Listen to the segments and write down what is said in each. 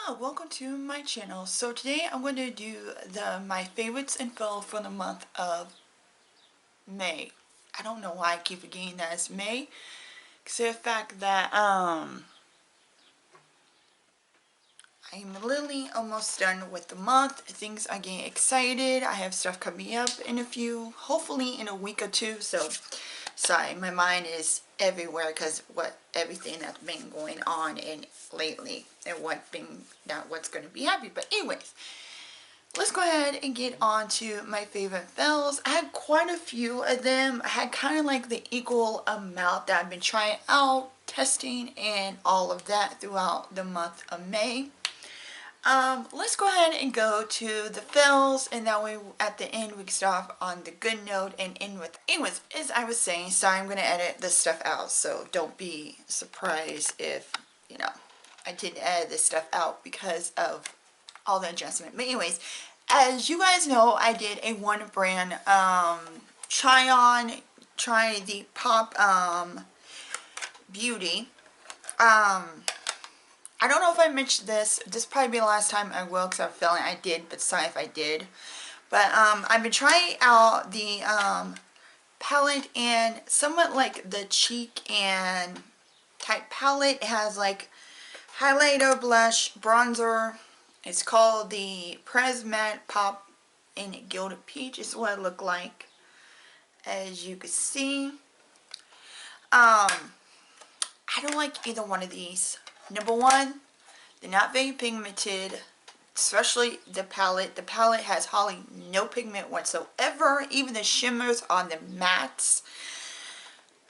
Welcome to my channel. So today I'm going to do my favorites and fill for the month of May. I don't know why I keep forgetting that it's May, except the fact that I'm literally almost done with the month. Things are getting excited. I have stuff coming up in hopefully in a week or two. So sorry, my mind is everywhere because everything that's been going on lately and what's going to be happy. But anyways, let's go ahead and get on to my favorite fills. I had quite a few of them. I had kind of like the equal amount that I've been trying out, testing, and all of that throughout the month of May. Let's go ahead and go to the fills, and that way at the end we can start off on the good note and end with. Anyways, as I was saying, sorry, I'm going to edit this stuff out, so don't be surprised if, I didn't edit this stuff out because of all the adjustment. But anyways, as you guys know, I did a one brand try the Pop Beauty. I don't know if I mentioned this. This will probably be the last time I will because I'm feeling I did, but sorry if I did. But I've been trying out the palette, and somewhat like the cheek and type palette. It has like highlighter, blush, bronzer. It's called the Prismatic Pop in Gilded Peach. Is what it looked like, as you can see. I don't like either one of these. Number one, they're not very pigmented, especially the palette. The palette has hardly no pigment whatsoever. Even the shimmers on the mattes.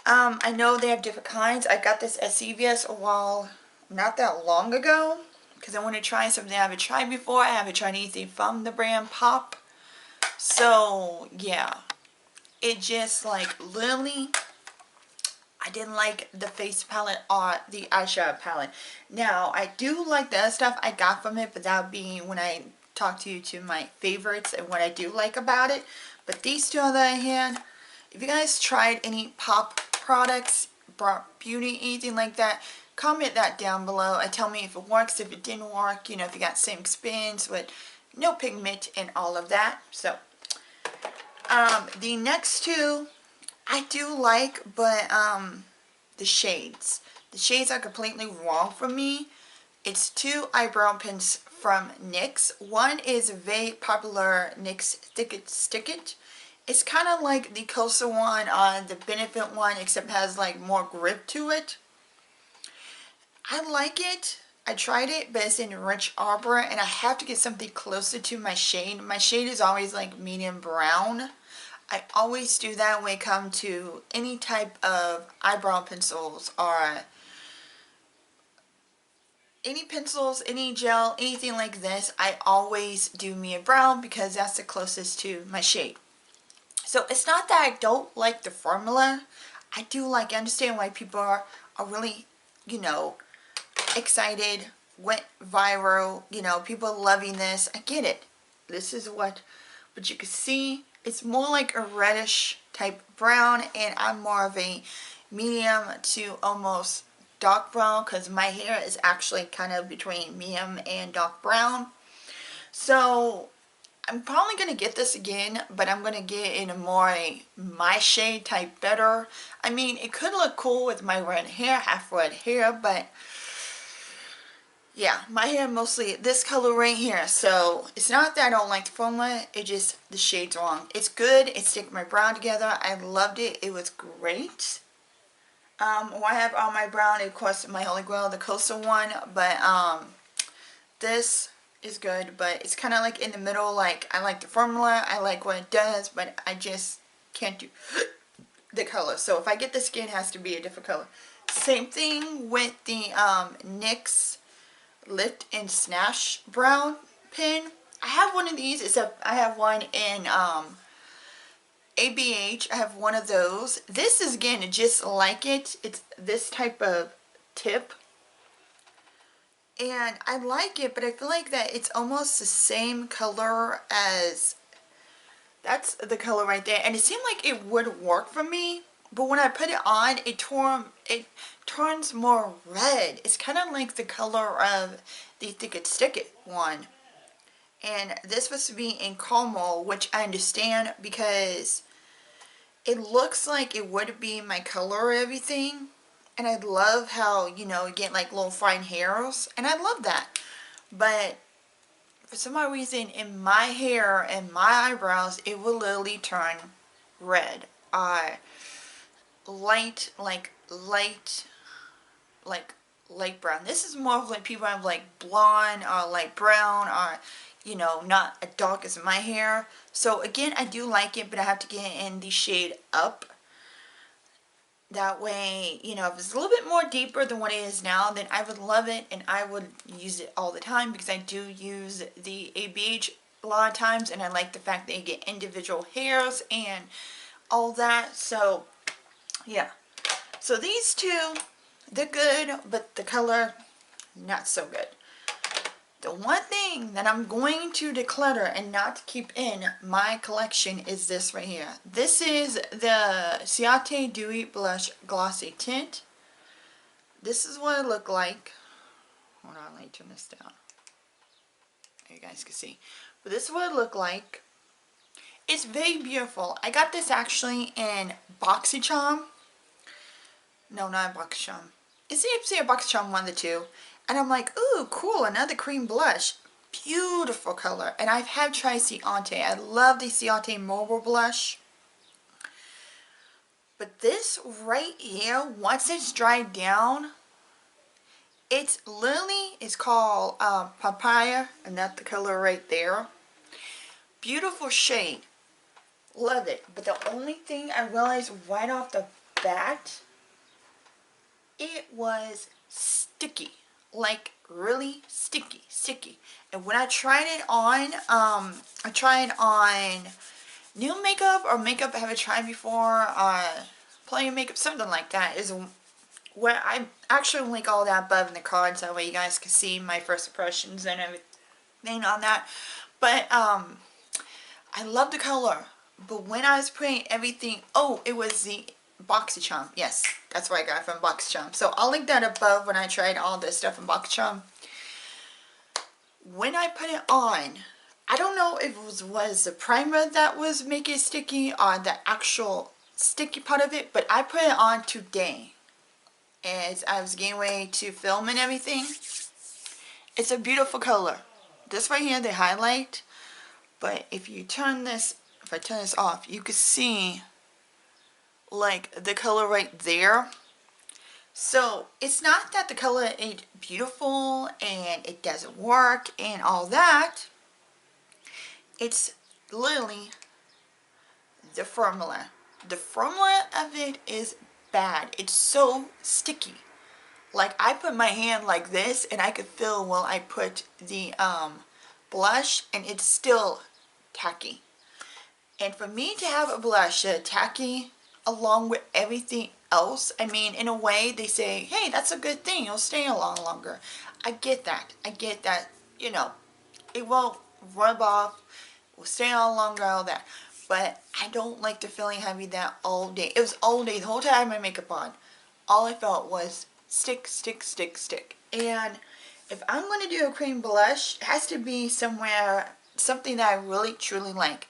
I know they have different kinds. I got this at CVS not that long ago, because I want to try something I haven't tried before. I haven't tried anything from the brand Pop. So, yeah. It just, like, literally, I didn't like the face palette or the eyeshadow palette. Now, I do like the other stuff I got from it, but that would be when I talk to my favorites and what I do like about it. But these two on the other hand, if you guys tried any Pop products, Beauty, anything like that, comment that down below and tell me if it works, if it didn't work, if you got same experience with no pigment and all of that. So, the next two I do like, but the shades are completely wrong for me. It's two eyebrow pins from NYX. One is a very popular NYX Thicket Stick. It's kind of like the Kosas one on the Benefit one, except has like more grip to it. I like it. I tried it, but it's in Rich Arbor, and I have to get something closer to my shade. My shade is always like medium brown. I always do that when it comes to any type of eyebrow pencils or any pencils, any gel, anything like this. I always do medium brown because that's the closest to my shade. So it's not that I don't like the formula. I understand why people are really, excited, went viral, people loving this. I get it. This is but you can see it's more like a reddish type brown, and I'm more of a medium to almost dark brown because my hair is actually kind of between medium and dark brown. So I'm probably going to get this again, but I'm going to get in a more my shade type better. I mean, it could look cool with my red hair, half red hair, but yeah, my hair mostly this color right here. So it's not that I don't like the formula, it's just the shade's wrong. It's good. It sticks my brown together. I loved it. It was great. I have on my brown, of course, my Holy Grail, the Kosas one, but this is good, but it's kind of like in the middle. Like, I like the formula, I like what it does, but I just can't do the color. So if I get the skin, it has to be a different color. Same thing with the NYX Lift and Snatch brown pen. I have one of these, except I have one in ABH. I have one of those. This is, again, just like it. It's this type of tip. And I like it, but I feel like that it's almost the same color as, that's the color right there. And it seemed like it would work for me. but when I put it on, it turns more red. It's kind of like the color of the Thicket Stick one. And this was to be in caramel, which I understand because it looks like it would be my color or everything. And I love how, you know, you get like little fine hairs. And I love that. But for some odd reason, in my hair and my eyebrows, it will literally turn red. Light, light brown. This is more of like people have like blonde or light brown or, you know, not as dark as my hair. So again, I do like it, but I have to get in the shade Up. That way, you know, if it's a little bit more deeper than what it is now, then I would love it and I would use it all the time because I do use the ABH a lot of times and I like the fact that you get individual hairs and all that. So yeah, so these two, they're good, but the color, not so good. The one thing that I'm going to declutter and not keep in my collection is this right here. This is the Ciate Dewy Blush Glossy Tint. This is what it looked like. Hold on, let me turn this down. You guys can see. But this is what it looked like. It's very beautiful. I got this actually in BoxyCharm. No, not BoxyCharm. It's either BoxyCharm, one of the two. And I'm like, ooh, cool, another cream blush. Beautiful color. And I have tried Ciate. I love the Ciate Mobile Blush. But this right here, once it's dried down, it's literally, it's called Papaya. And that's the color right there. Beautiful shade. Love it. But the only thing I realized right off the bat, it was sticky. Like really sticky. And when I tried it on, I tried on new makeup or makeup I haven't tried before, plain makeup, something like that, is where I actually link all that above in the cards, that way you guys can see my first impressions and everything on that. But I love the color, but when I was putting everything, oh, it was the BoxyCharm. Yes, that's where I got it from, BoxyCharm. So I'll link that above when I tried all this stuff in BoxyCharm. When I put it on, I don't know if it was the primer that was making it sticky or the actual sticky part of it, but I put it on today as I was getting ready to film and everything. It's a beautiful color. This right here, the highlight, but if you turn this, if I turn this off, you can see like the color right there. So it's not that the color ain't beautiful and it doesn't work and all that. It's literally the formula. The formula of it is bad. It's so sticky. Like I put my hand like this and I could feel while I put the blush and it's still tacky. And for me to have a blush that's tacky along with everything else, I mean, in a way they say, hey, that's a good thing, it'll stay along longer. I get that, you know, it won't rub off, it will stay on longer, all that. But I don't like the feeling having that all day. It was all day, the whole time I had my makeup on. All I felt was stick. And if I'm going to do a cream blush, it has to be somewhere, something that I really truly like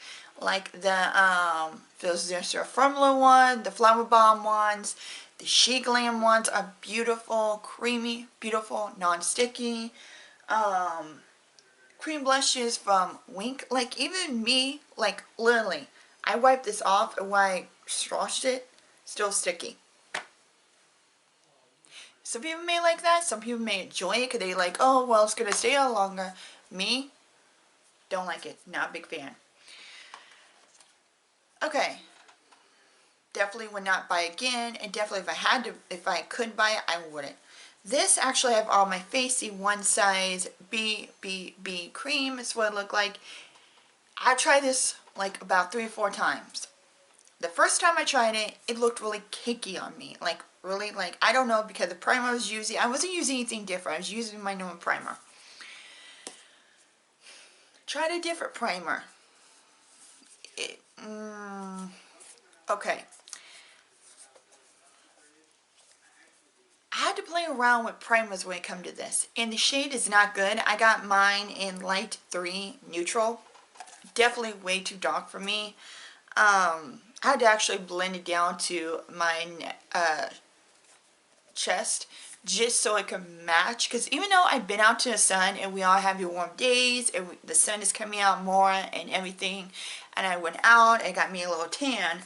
the there's a formula one, the flower balm ones, the Glam ones are beautiful, creamy, beautiful, non-sticky. Cream blushes from Wink, like even me, like literally, I wiped this off and when I swatched it, still sticky. Some people may like that, some people may enjoy it because they like, oh well, it's gonna stay on longer. Me, don't like it, not a big fan. Okay, definitely would not buy again, and definitely if I could buy it, I wouldn't. This actually I have all my Facey one size BBB cream. It's what it looked like. I tried this like about 3 or 4 times. The first time I tried it, it looked really cakey on me, like really, like I don't know, because the primer I was using, I wasn't using anything different. I was using my normal primer. Tried a different primer. Okay. had to play around with primers when it comes to this, and the shade is not good. I got mine in light 3 neutral. Definitely way too dark for me. I had to actually blend it down to my chest just so it could match, because even though I've been out to the sun and we all have your warm days and the sun is coming out more and everything, and I went out and got me a little tan,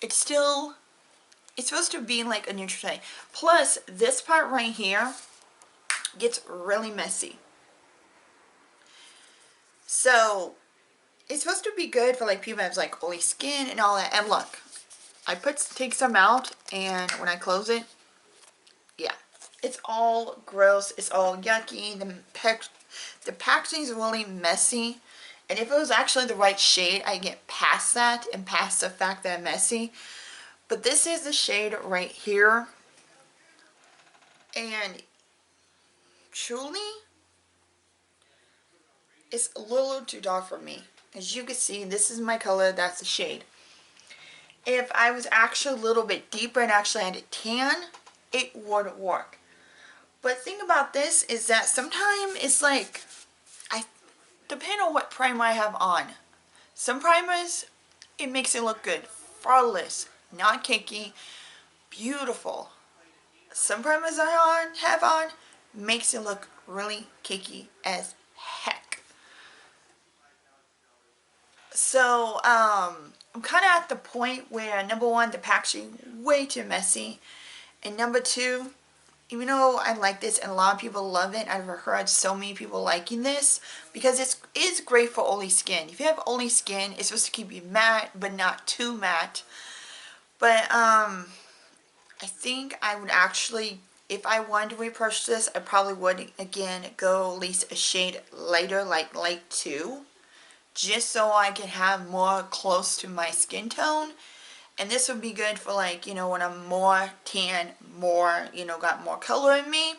it's still, it's supposed to be like a neutral shade. Plus this part right here gets really messy, so it's supposed to be good for like people that have like oily skin and all that. And look, I take some out, and when I close it, yeah, it's all gross, it's all yucky. The packaging is really messy, and if it was actually the right shade, I get past that and past the fact that I'm messy. But this is the shade right here, and truly it's a little too dark for me. As you can see, this is my color, that's the shade. If I was actually a little bit deeper and actually had a tan, it wouldn't work. But the thing about this is that sometimes it's like, depend on what primer I have on. Some primers, it makes it look good, flawless, not cakey, beautiful. Some primers I have on makes it look really cakey as heck. So I'm kind of at the point where, number one, the packaging way too messy, and number two, even though I like this and a lot of people love it, I've heard so many people liking this because it is great for oily skin. If you have oily skin, it's supposed to keep you matte, but not too matte. But I think I would actually, if I wanted to repurchase this, I probably would again go at least a shade lighter, like light 2, just so I can have more close to my skin tone. And this would be good for, like, you know, when I'm more tan, more, you know, got more color in me.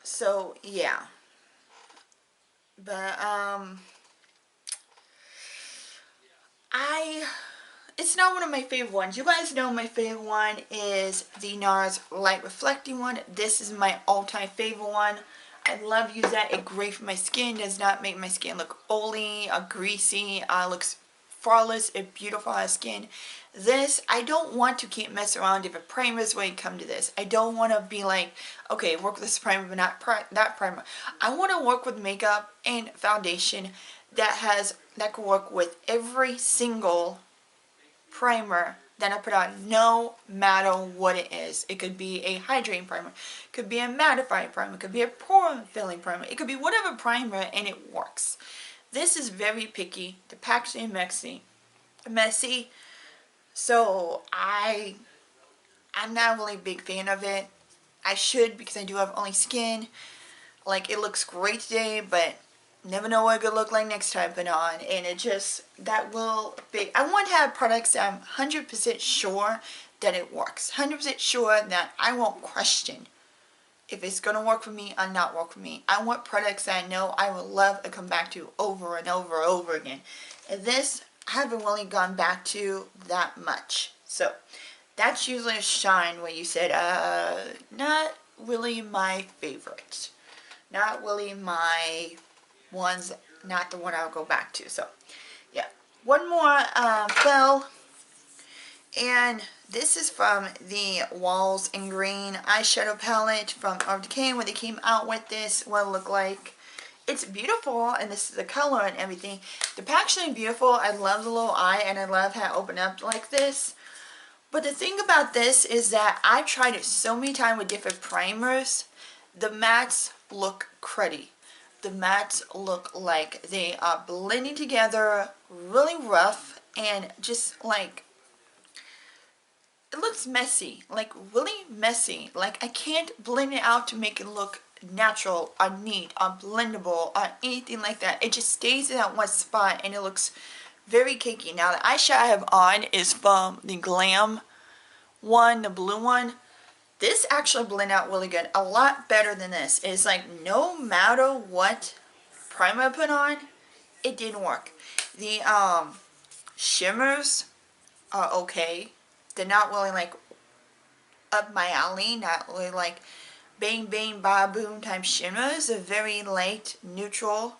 So, yeah. But, it's not one of my favorite ones. You guys know my favorite one is the NARS Light Reflecting one. This is my all-time favorite one. I love use that. It's great for my skin. Does not make my skin look oily or greasy. Looks flawless and beautiful on skin. This, I don't want to keep messing around different primers when it comes to this. I don't want to be like, okay, work with this primer but not that primer. I want to work with makeup and foundation that can work with every single primer that I put on, no matter what it is. It could be a hydrating primer, it could be a mattifying primer, it could be a pore filling primer, it could be whatever primer, and it works. This is very picky. The packaging is messy. So I'm not really a big fan of it. I should, because I do have oily skin. Like, it looks great today, but never know what it could look like next time put on. And it just, that will be, I want to have products that I'm 100% sure that it works. 100% sure that I won't question if it's going to work for me or not work for me. I want products that I know I will love and come back to over and over and over again. And this, I haven't really gone back to that much. So, that's usually a shine where you said, not really my favorite. Not really my ones, not the one I'll go back to. So, yeah. One more fell. And this is from the Walls in Green eyeshadow palette from Art of Decay, when they came out with this, what it looked like. It's beautiful, and this is the color and everything. The packaging is beautiful. I love the little eye, and I love how it opened up like this. But the thing about this is that I've tried it so many times with different primers. The mattes look cruddy. The mattes look like they are blending together, really rough, and just like, it looks messy, like really messy. Like, I can't blend it out to make it look natural or neat or blendable or anything like that. It just stays in that one spot and it looks very cakey. Now, the eyeshadow I have on is from the Glam one, the blue one. This actually blend out really good, a lot better than this. It's like, no matter what primer I put on, it didn't work. The shimmers are okay. They're not really like up my alley, not really like bang bang ba boom type shimmers, a very light neutral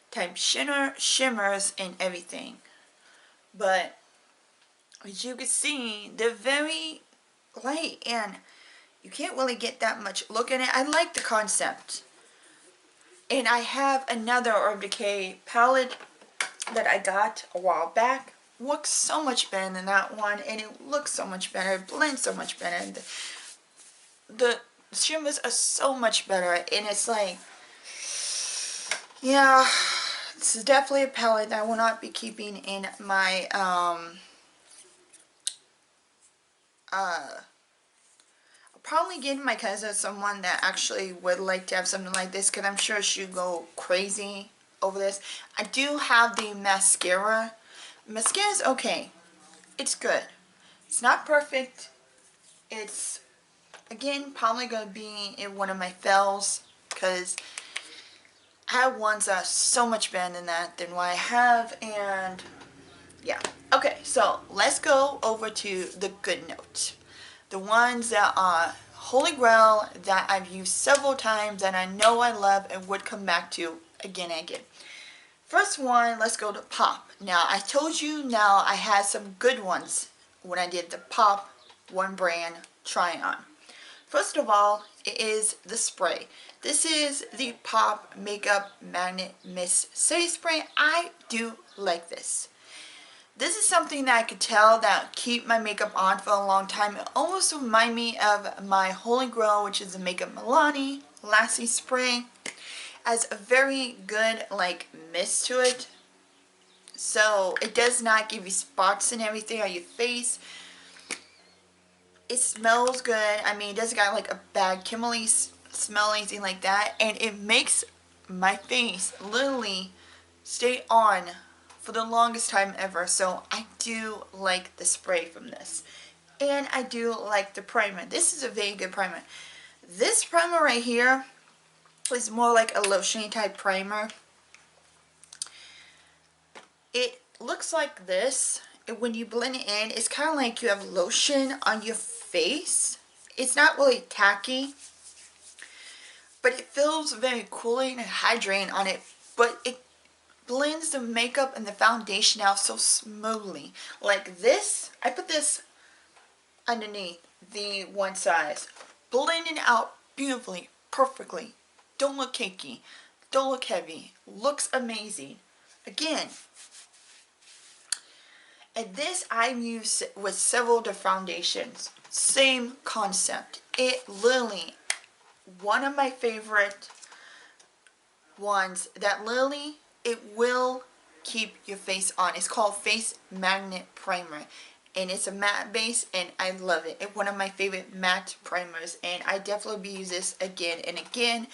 type shimmers and everything. But as you can see, they're very light and you can't really get that much look in it. I like the concept. And I have another Urban Decay palette that I got a while back. Looks so much better than that one, and it looks so much better. It blends so much better. And the shimmers are so much better, and it's like, yeah, this is definitely a palette that I will not be keeping in my probably give my cousin someone that actually would like to have something like this, because I'm sure she'd go crazy over this. I do have the mascara. Mascara is okay. It's good. It's not perfect. It's, again, probably going to be in one of my fails, because I have ones that are so much better than that than what I have, and yeah. Okay, so let's go over to the good note. The ones that are Holy Grail that I've used several times and I know I love and would come back to again and again. First one, let's go to Pop. Now, I told you now I had some good ones when I did the Pop one brand try on. First of all, it is the spray. This is the Pop Makeup Magnet Mist Setting Spray. I do like this. This is something that I could tell that keep my makeup on for a long time. It almost reminds me of my Holy Grail, which is the Makeup Milani Lassie Spray. Has a very good like mist to it. So it does not give you spots and everything on your face. It smells good. I mean, it doesn't got like a bad chemically smell or anything like that. And it makes my face literally stay on for the longest time ever. So I do like the spray from this. And I do like the primer. This is a very good primer. This primer right here is more like a lotion type primer. It looks like this. When you blend it in, it's kind of like you have lotion on your face. It's not really tacky, but it feels very cooling and hydrating on it. But it blends the makeup and the foundation out so smoothly. Like this, I put this underneath the one size. Blending out beautifully, perfectly. Don't look cakey. Don't look heavy. Looks amazing. Again, and this I've used with several of the foundations. Same concept. It literally, one of my favorite ones that literally, it will keep your face on. It's called Face Magnet Primer. And it's a matte base and I love it. It's one of my favorite matte primers. And I definitely be use this again and again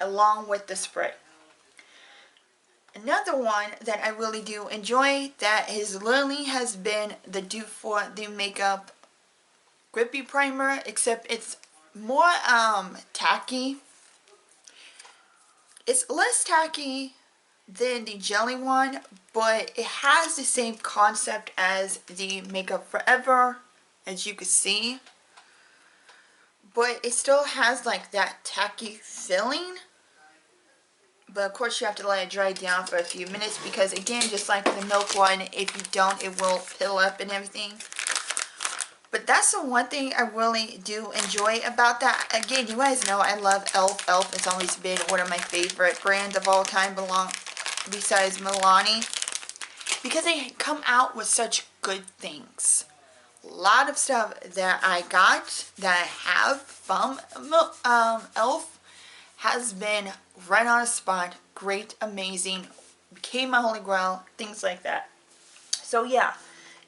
along with the spray. Another one that I really do enjoy that is literally has been the dupe for the makeup grippy primer, except it's more tacky. It's less tacky than the jelly one, but it has the same concept as the Makeup Forever, as you can see, but it still has like that tacky feeling. But of course you have to let it dry down for a few minutes, because again, just like the milk one, if you don't, it will pill up and everything. But that's the one thing I really do enjoy about that. Again, you guys know I love e.l.f. e.l.f. has always been one of my favorite brands of all time, besides Milani, because they come out with such good things. A lot of stuff that I got, that I have from e.l.f. has been right on a spot, great, amazing, became my holy grail, things like that. So yeah,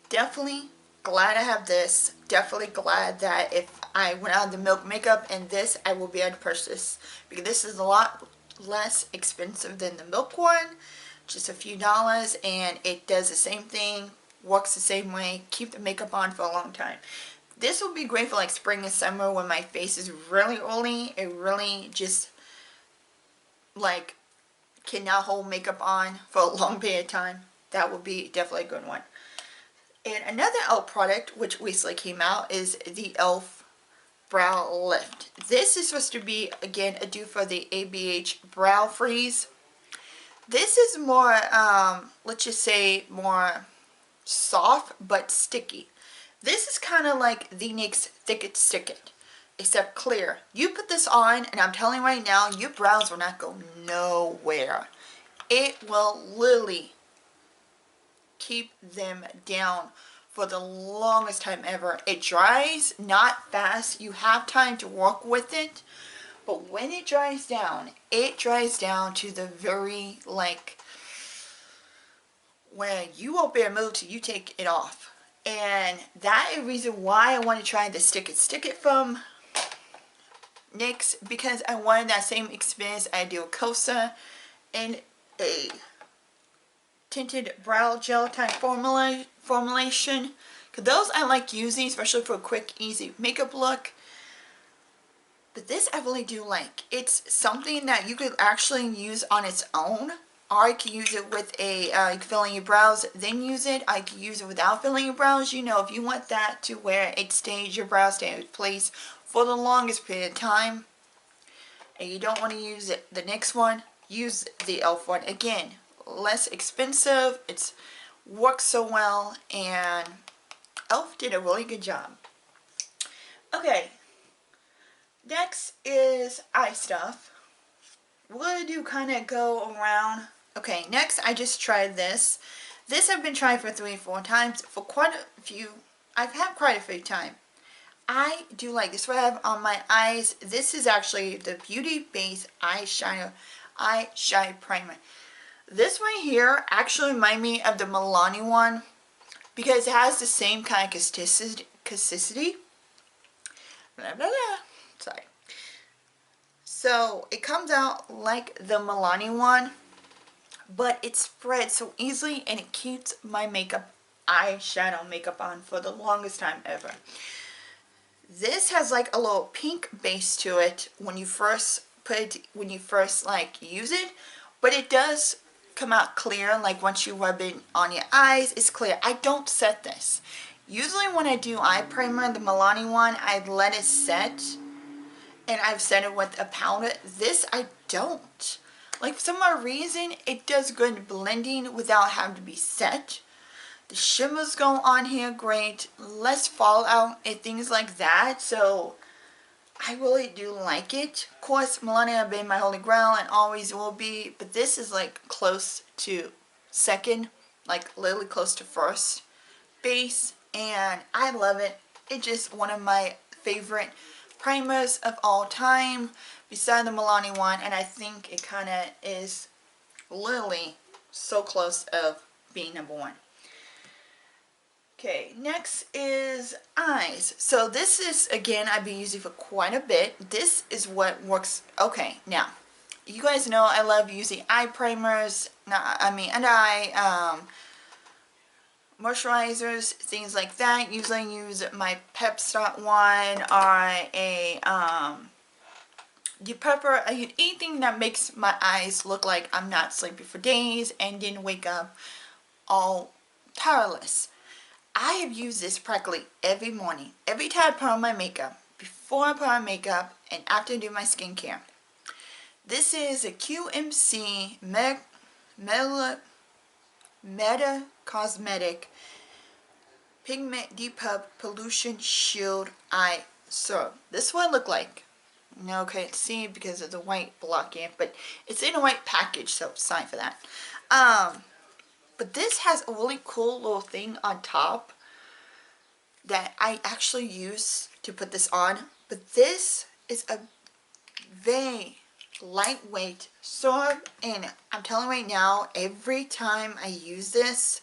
definitely glad I have this. Definitely glad that if I went out of the milk makeup and this, I will be able to purchase this, because this is a lot less expensive than the milk one, just a few dollars, and it does the same thing, works the same way, keep the makeup on for a long time. This will be great for like spring and summer when my face is really oily. It really just like cannot hold makeup on for a long period of time. That would be definitely a good one. And another e.l.f. product which recently came out is the e.l.f. Brow Lift. This is supposed to be, again, a dupe for the ABH Brow Freeze. This is more, let's just say, more soft but sticky. This is kind of like the Nyx Thicket Stick, except clear. You put this on, and I'm telling you right now, your brows will not go nowhere. It will literally keep them down for the longest time ever. It dries not fast. You have time to work with it, but when it dries down to the very, like, where you won't be able to, you take it off. And that is the reason why I want to try the Stick It from NYX, because I wanted that same experience I do with Kosas in a tinted brow gel type formulation. Because those I like using, especially for a quick, easy makeup look. But this I really do like. It's something that you could actually use on its own. Or you can use it with a, you can fill in your brows, then use it. I can use it without filling your brows. You know, if you want that to where it stays, your brows stay in place for the longest period of time, and you don't want to use it, the next one, use the e.l.f. one. Again, less expensive, it works so well, and e.l.f. did a really good job. Okay, next is eye stuff. We're going to do kind of go around. Okay, next I just tried this. This I've been trying for 3 or 4 times. For quite a few, I've had quite a few times. I do like this. What I have on my eyes, this is actually the Beauty Base Eyeshadow Primer. This one here actually reminds me of the Milani one because it has the same kind of consistency. Blah, blah, blah. Sorry. So it comes out like the Milani one, but it spreads so easily and it keeps my eyeshadow makeup on for the longest time ever. This has like a little pink base to it when you first like use it, but it does come out clear. Like once you rub it on your eyes, it's clear. I don't set this. Usually when I do eye primer, the Milani one, I let it set. And I've set it with a powder. This I don't. Like for some odd reason, it does good blending without having to be set. The shimmers go on here great. Less fallout and things like that. So I really do like it. Of course, Milani have been my holy grail and always will be. But this is like close to second. Like literally close to first base. And I love it. It's just one of my favorite primers of all time beside the Milani one, and I think it kind of is literally so close of being #1. Okay, next is eyes. So this is, again, I've been using for quite a bit. This is what works. Okay, now you guys know I love using eye primers, under eye moisturizers, things like that. Usually I use my Pep Start one or a Pepper. I use anything that makes my eyes look like I'm not sleepy for days and didn't wake up all tireless. I have used this practically every morning, every time I put on my makeup, before I put on makeup, and after I do my skincare. This is a QMC Meta Cosmetic Pigment Depuff Pollution Shield Eye Serum. This is what it looked like. No, can't see because of the white blocking, but it's in a white package, so sorry for that. But this has a really cool little thing on top that I actually use to put this on. But this is a very lightweight serum, and I'm telling you right now, every time I use this,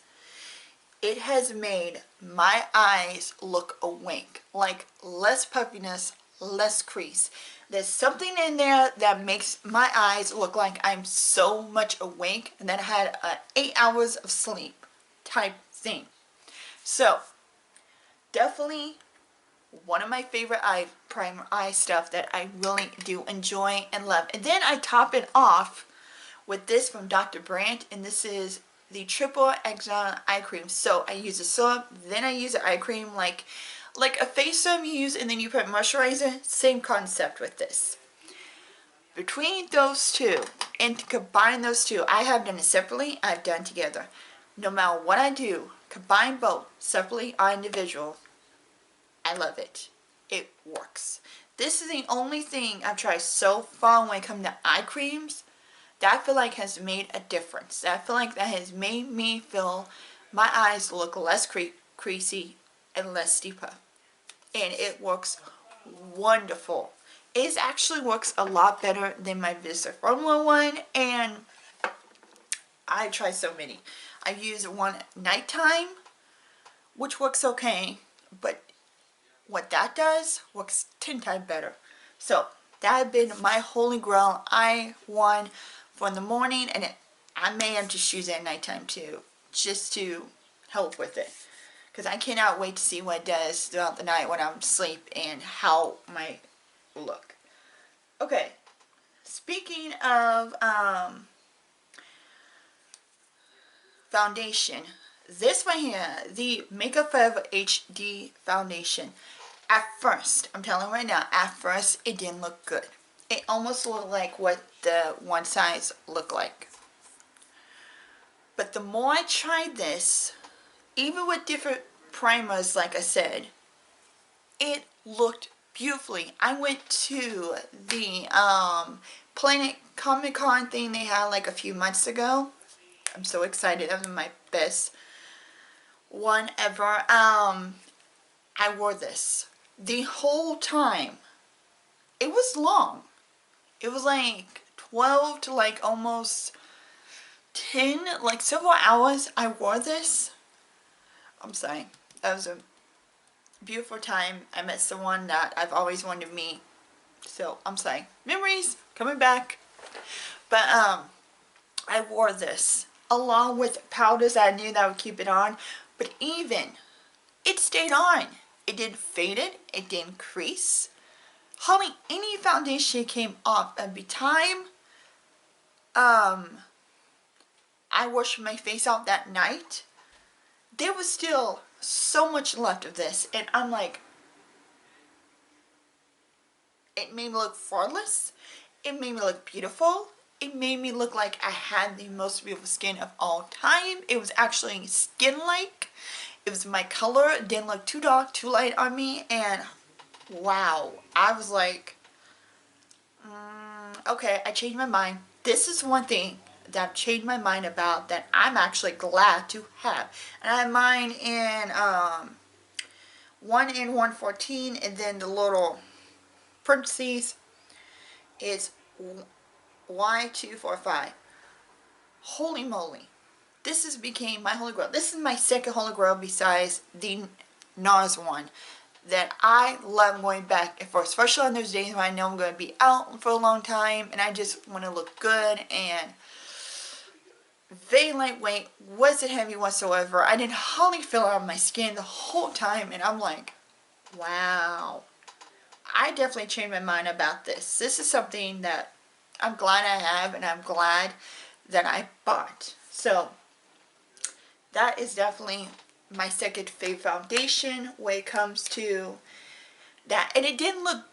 it has made my eyes look awake. Like less puffiness, less crease. There's something in there that makes my eyes look like I'm so much awake and that I had 8 hours of sleep type thing. So definitely one of my favorite eye primer eye stuff that I really do enjoy and love. And then I top it off with this from Dr. Brandt, and this is the Triple Exile Eye Cream. So I use a syrup, then I use an eye cream like like a face serum you use and then you put moisturizer, same concept with this. Between those two, and to combine those two, I have done it separately, I've done together. No matter what I do, combine both, separately or individual, I love it. It works. This is the only thing I've tried so far when it comes to eye creams that I feel like has made a difference. That I feel like that has made me feel my eyes look less creasy and less deeper. And it works wonderful. It actually works a lot better than my Visitor Formula one, and I tried so many. I used one nighttime, which works okay, but what that does works 10 times better. So that had been my holy grail eye one for the morning, and I may have just use it at nighttime too, just to help with it, because I cannot wait to see what it does throughout the night when I'm asleep and how my look. Okay, speaking of foundation, this one here, the Makeup Forever HD foundation. At first, I'm telling you right now, at first it didn't look good. It almost looked like what the one size looked like. But the more I tried this, even with different primers, like I said, it looked beautifully. I went to the Planet Comic Con thing they had like a few months ago. I'm so excited. That was my best one ever. I wore this the whole time. It was long. It was like 12 to like almost 10, like several hours I wore this. I'm sorry. That was a beautiful time. I met someone that I've always wanted to meet. So I'm sorry. Memories coming back. But I wore this along with powders that I knew that would keep it on. But even it stayed on. It didn't fade it. It didn't crease. Hardly any foundation came off. Every time I washed my face off that night, there was still so much left of this, and I'm like, it made me look flawless. It made me look beautiful. It made me look like I had the most beautiful skin of all time. It was actually skin-like. It was my color. It didn't look too dark, too light on me, and wow, I was like, okay, I changed my mind. This is one thing that I've changed my mind about that I'm actually glad to have. And I have mine in 1 in 114, and then the little parentheses is Y245. Holy moly. This has became my holy grail. This is my second holy grail besides the NARS one that I love going back for, especially on those days when I know I'm going to be out for a long time and I just want to look good. And very lightweight, wasn't heavy whatsoever. I didn't hardly feel it on my skin the whole time, and I'm like, wow. I definitely changed my mind about this. This is something that I'm glad I have, and I'm glad that I bought. So that is definitely my second favorite foundation when it comes to that. And it didn't look,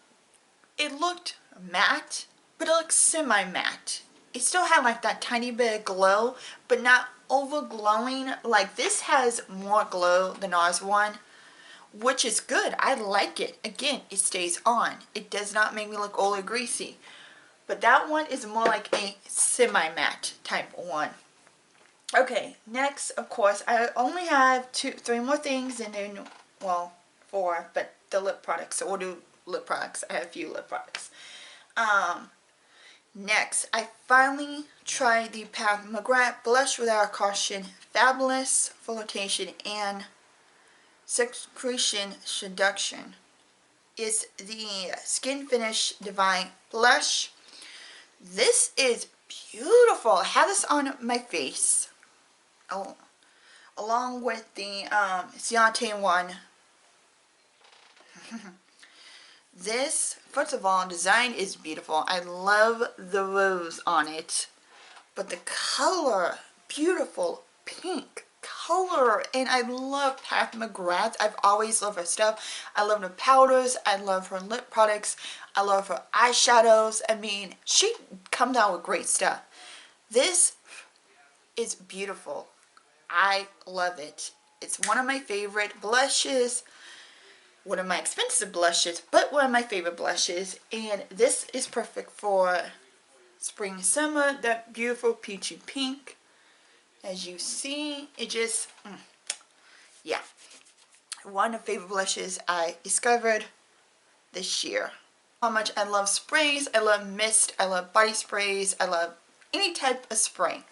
it looked matte, but it looked semi-matte. It still had like that tiny bit of glow, but not over glowing. Like this has more glow than ours one, which is good. I like it. Again, it stays on. It does not make me look old or greasy. But that one is more like a semi-matte type one. Okay, next, of course, I only have 3 more things, and then, well, 4, but the lip products. So we'll do lip products. I have a few lip products. Next, I finally tried the mcrath Blush Without Caution Fabulous Flotation and Secretion Seduction. It's the Skin Finish Divine Blush. This is beautiful. I have this on my face. Oh, along with the Ciate one. This, first of all, design is beautiful. I love the rose on it. But the color, beautiful pink color, and I love Pat McGrath. I've always loved her stuff. I love her powders. I love her lip products. I love her eyeshadows. I mean, she comes out with great stuff. This is beautiful. I love it. It's one of my favorite blushes, one of my expensive blushes, but one of my favorite blushes, and this is perfect for spring, summer. That beautiful peachy pink, as you see, it just, yeah, one of the favorite blushes I discovered this year. How much I love sprays, I love mist, I love body sprays, I love any type of spray.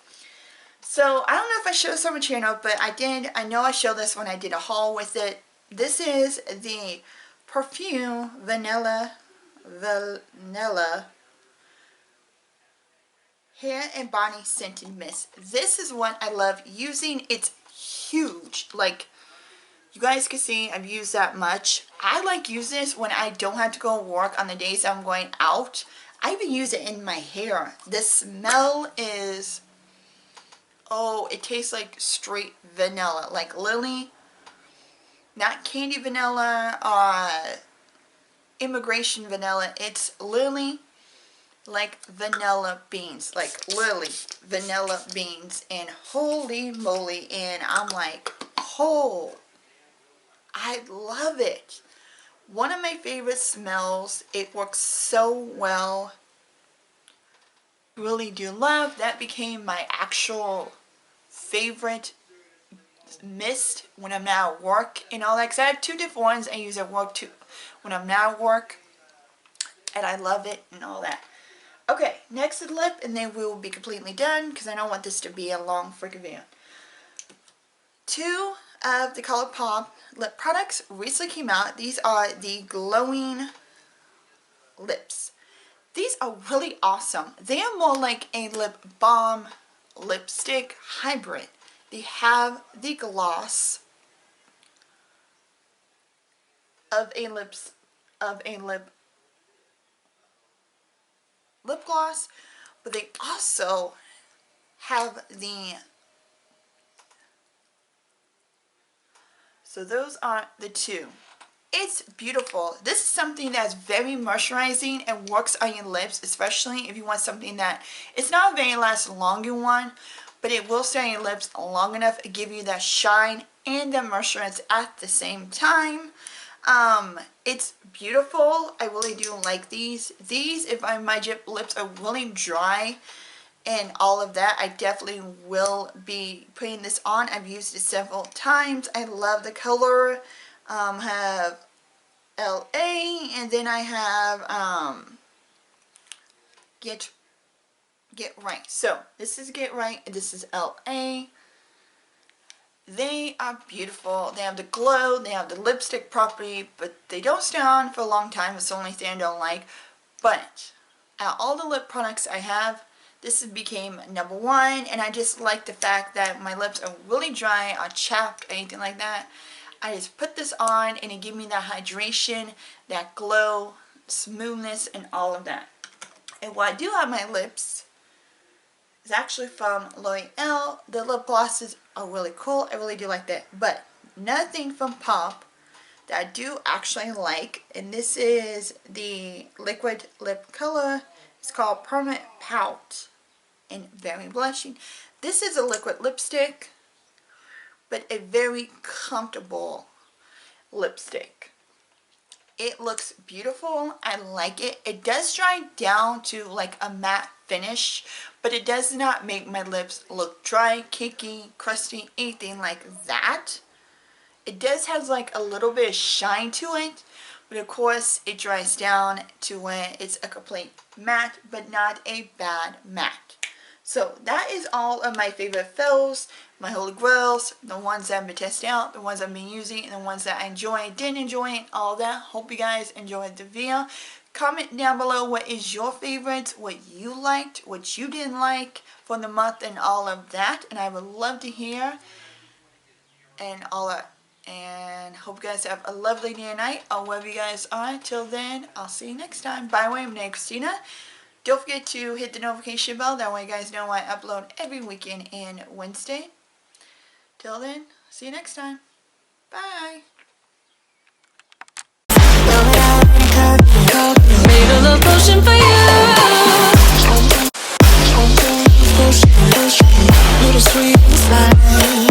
So I don't know if I showed this on my channel, but I did. I know I showed this when I did a haul with it. This is the Perfume Vanilla Hair and Body Scented Mist. This is what I love using. It's huge. Like, you guys can see I've used that much. I like using this when I don't have to go work on the days I'm going out. I even use it in my hair. The smell is, oh, it tastes like straight vanilla, like lily, not candy vanilla or immigration vanilla. It's lily, like vanilla beans, like lily vanilla beans, and holy moly, and I'm like, oh, I love it. One of my favorite smells. It works so well. Really do love that. Became my actual favorite mist when I'm not at work and all that, because I have two different ones I use at work too when I'm not at work, and I love it and all that. Okay, next is lip, and then we will be completely done because I don't want this to be a long freaking video. Two of the ColourPop lip products recently came out. These are the glowing lips. These are really awesome. They are more like a lip balm lipstick hybrid. They have the gloss of a lip gloss, but they also have the, so those are the two. It's beautiful. This is something that's very moisturizing and works on your lips, especially if you want something that, it's not a very last longer one, but it will stay on your lips long enough to give you that shine and the moisturize at the same time. It's beautiful. I really do like these. These, if my lips are really dry and all of that, I definitely will be putting this on. I've used it several times. I love the color. Have LA, and then I have Get Right. So this is Get Right, and this is LA. They are beautiful. They have the glow, they have the lipstick property, but they don't stay on for a long time. It's the only thing I don't like. But out of all the lip products I have, this became #1, and I just like the fact that my lips are really dry or chapped, anything like that. I just put this on and it gives me that hydration, that glow, smoothness, and all of that. And what I do on my lips is actually from L'Oreal. The lip glosses are really cool. I really do like that. But another thing from Pop that I do actually like, and this is the liquid lip color. It's called Permanent Pout and very blushing. This is a liquid lipstick, but a very comfortable lipstick. It looks beautiful. I like it. It does dry down to like a matte finish, but it does not make my lips look dry, cakey, crusty, anything like that. It does have like a little bit of shine to it, but of course it dries down to where it's a complete matte, but not a bad matte. So that is all of my favorite fills, my holy grails, the ones that I've been testing out, the ones I've been using, and the ones that I enjoy, didn't enjoy, all that. Hope you guys enjoyed the video. Comment down below what is your favorite, what you liked, what you didn't like for the month, and all of that. And I would love to hear and all that. And hope you guys have a lovely day and night, or wherever you guys are. Till then, I'll see you next time. By the way, my name is Christina. Don't forget to hit the notification bell. That way you guys know I upload every weekend and Wednesday. Till Till then, see you next time. Bye. Made a love potion for you. Little sweet slide.